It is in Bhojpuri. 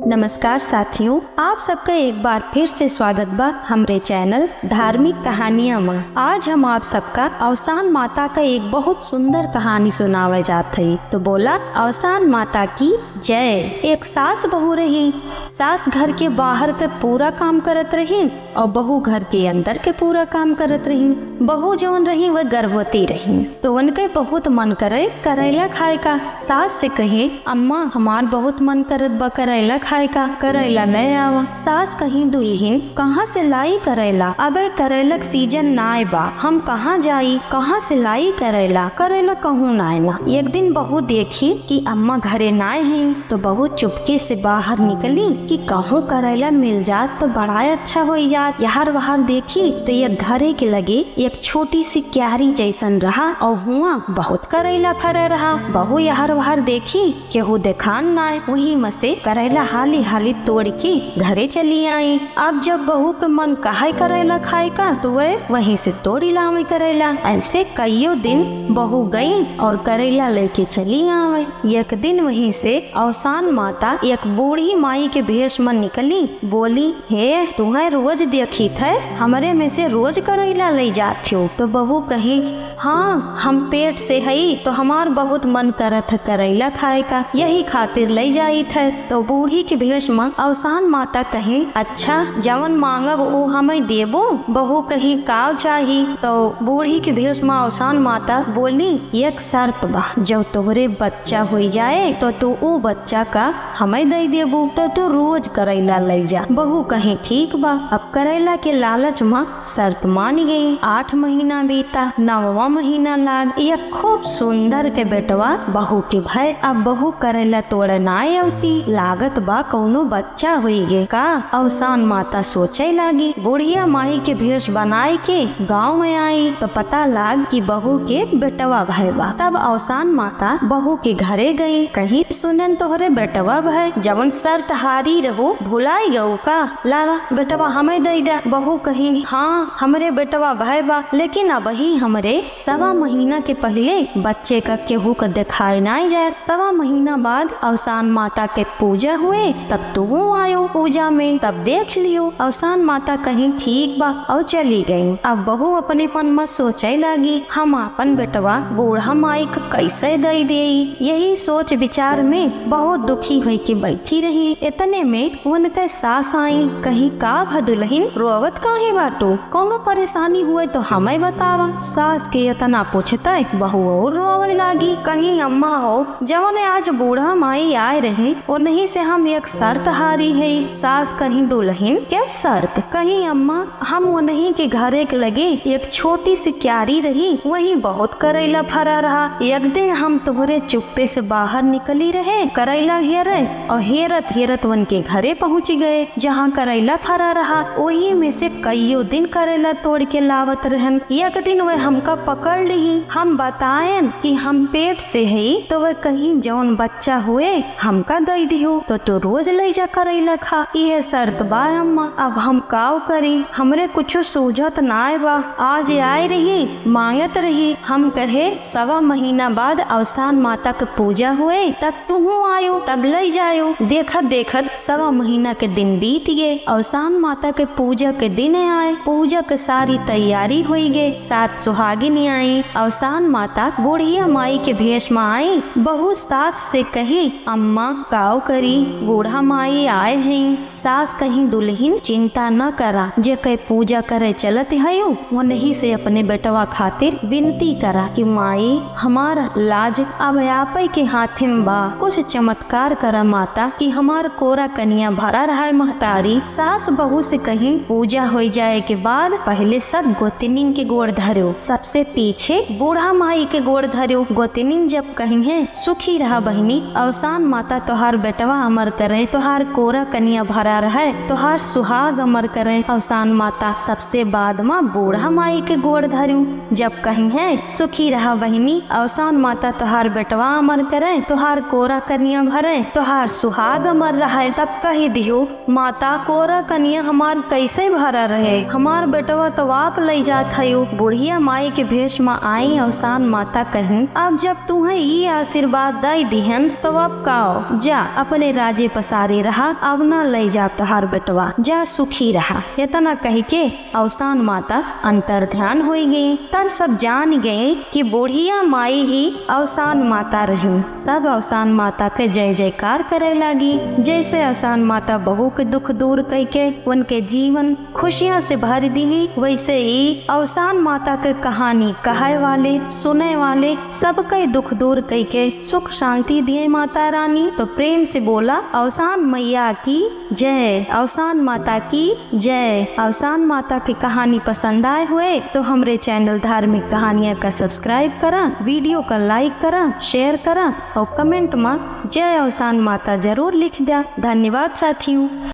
नमस्कार साथियों, आप सबका एक बार फिर से स्वागत बा हमरे चैनल धार्मिक कहानियाँ में। आज हम आप सबका अवसान माता का एक बहुत सुंदर कहानी सुनावे जात हई। तो बोला अवसान माता की जय। एक सास बहू रही। सास घर के बाहर के पूरा काम करत रही और बहू घर के अंदर के पूरा काम करत रही। बहू जौन रही वह गर्भवती रही, तो उनके बहुत मन करे करेला खाए का। सास से कहे, अम्मा हमार बहुत मन करत बा करेला खाए का, करेला ले आवा। सास कहीं, दुल्हन कहाँ से लाई करेला? अबे करेला सीजन नाय बा, हम कहाँ जाई, कहाँ से लाई करेला? करेला कहूँ नाय ना। एक दिन बहू देखी कि अम्मा घरे नाय हैं, तो बहू चुपके से बाहर निकली कि कहूँ करेला मिल जात तो बड़ा अच्छा हो जात। यार वहार देखी तो ये घरे के लगे एक छोटी सी क्यारी जैसन रहा और हुआ बहुत करेला फरे रहा। बहू यार वहार देखी केहू देखान नाय, वही में से करेला हाली हाली तोड़ के घरे चली आई। अब जब बहू के मन काहे करेला खाए का, तो वह वहीं से तोड़ी लावे करेला। ऐसे कईयों दिन बहू गई और करेला लेके चली आवे। एक दिन वहीं से अवसान माता एक बूढ़ी माई के भेष में निकली। बोली, हे तुम्हें रोज देखी थे, हमारे में से रोज करेला ले जाती हो। तो बहू कही, हाँ हम पेट से हई तो हमार बहुत मन करत है करेला खाए का, यही खातिर ले जाई थे। तो बूढ़ी के भेष में अवसान माता कही, अच्छा जवन मांगब वो हमें देबो। बहू कही, काव चाही? तो बूढ़ी के भेष में अवसान माता बोली, एक शर्त बा, जब तोहरे बच्चा हो जाए तो तू वो बच्चा का हमें दे देबू, तो तू रोज करेला ले जा। बहू कही, ठीक बा। अब करेला के लालच में शर्त मान गई। 8 महीना बीता, 9वां महीना लाग। एक खूब सुंदर के बेटवा बहू के भय। अब बहू करेला तोड़े ना आवती, लागत बा कौनो बच्चा हुई गे का। अवसान माता सोचे लागी। बुढ़िया माई के भेष बनाए के गांव में आई तो पता लाग कि बहू के बेटवा भय बा। तब अवसान माता बहू के घरे गई। कहीं सुनन तोहरे बेटवा भय, जवन शर्त हारी रहो भुलाई गऊ का, लावा बेटवा हमें दे दे। बहू कही, हाँ हमरे बेटवा भय बा, लेकिन अब ही हमरे 1.25 महीना के पहले बच्चे का केहू का दिखाई नहीं जाए। 1.25 महीना बाद अवसान माता के पूजा हुए, तब तू आयो पूजा में, तब देख लियो। अवसान माता कहीं, ठीक बा, और चली गई। अब बहू अपने मन में सोचे लगी, हम अपन बेटवा बूढ़ा माई को कैसे दे दे। यही सोच विचार में बहुत दुखी हुई के बैठी रही। इतने में उनके सास आई। कहीं, का भदुलहिन रोवत काहे बाटू, कोनो परेशानी हुए तो हमें बतावा। सास के इतना पूछता बहू और रोवे लागी। कहीं, अम्मा हो जवन आज बूढ़ा माई आए रहे और नहीं से हम एक शर्त हारी है। सास कहीं, दुल्हन क्या शर्त? कहीं, अम्मा हम वो नहीं के घरे के लगे एक छोटी सी क्यारी रही, वही बहुत करेला फरा रहा। एक दिन हम तुम्हारे चुप्पे से बाहर निकली रहे करेला हेरे, और हेरत हेरत उनके घरे पहुँच गए जहाँ करेला फरा रहा। वही में से कईयों दिन करेला तोड़ के लावत रहन। एक दिन वह हमका पकड़ ली। हम बताएं कि हम पेट से है, तो वह कहीं जौन बच्चा हुए हमका दे दियो, तो तू रोज ले जा करेला खा। यह शर्त बा अम्मा, अब हम काव करी, हमरे कुछ सूझत नाय बा। आज आए रही मांगत रही, हम कहे 1.25 महीना बाद अवसान माता के पूजा हुए, तब तू आयो, तब ले जायो। देखत देखत 1.25 महीना के दिन बीत गए। अवसान माता के पूजा के दिन आए। पूजा के सारी तैयारी हो गए। 7 सुहागिन आई। अवसान माता बुढ़िया माई के भेष में आई। बहू सास से कही, अम्मा काव करी, बूढ़ा माई आए हैं। सास कहीं, दुल्हन चिंता न करा, जे कई पूजा करे चलत है वो नहीं से अपने बेटवा खातिर विनती करा कि माई हमारा लाज अब आप के हाथ में बा, कुछ चमत्कार करा माता कि हमार कोरा कनिया भरा रहा महतारी। सास बहू से कहीं, पूजा हो जाए के बाद पहले सब गोतिनिन के गोड़ धरो, सबसे पीछे बूढ़ा माई के गोड़ धरो। गोतिनिन जब कहीं है, सुखी रहा बहनी, अवसान माता तोहार बेटवा अमर करे, तोहार कोरा कनिया भरा रहे, तोहार सुहाग अमर करे। अवसान माता सबसे बाद में बूढ़ा माई के गोड़ धरू। जब कहीं है, सुखी रहा बहनी, अवसान माता तोहार बेटवा अमर करे, तोहार कोरा कनिया भरे, तोहार सुहाग अमर रहे। तब कही दियो, माता कोरा कनिया हमार कैसे भरा रहे, हमार बेटवा तो आप ले जात हयो। बुढ़िया माई के भेष में आई। अवसान माता कहीं, अब जब तुम्हें ये आशीर्वाद दे दिहन तो अब काओ, जा अपने राजे पसारे रहा, अब न ले जा तोहार बेटवा, जा सुखी रहा। इतना कह के अवसान माता अंतर ध्यान हो गई। तब सब जान गए कि बुढ़िया माई ही अवसान माता रही। सब अवसान माता के जय जयकार करे लगी। जैसे अवसान माता बहू के दुख दूर करके उनके जीवन खुशियां से भर दी, वैसे ही अवसान माता के कहानी कहे वाले सुने वाले सबके दुख दूर करके सुख शांति दिए माता रानी। तो प्रेम से बोला अवसान मैया की जय, अवसान माता की जय। अवसान माता की कहानी पसंद आए हुए तो हमरे चैनल धार्मिक कहानियां का सब्सक्राइब करा, वीडियो का लाइक करा, शेयर करा और कमेंट में जय अवसान माता जरूर लिख दिया। धन्यवाद साथियों।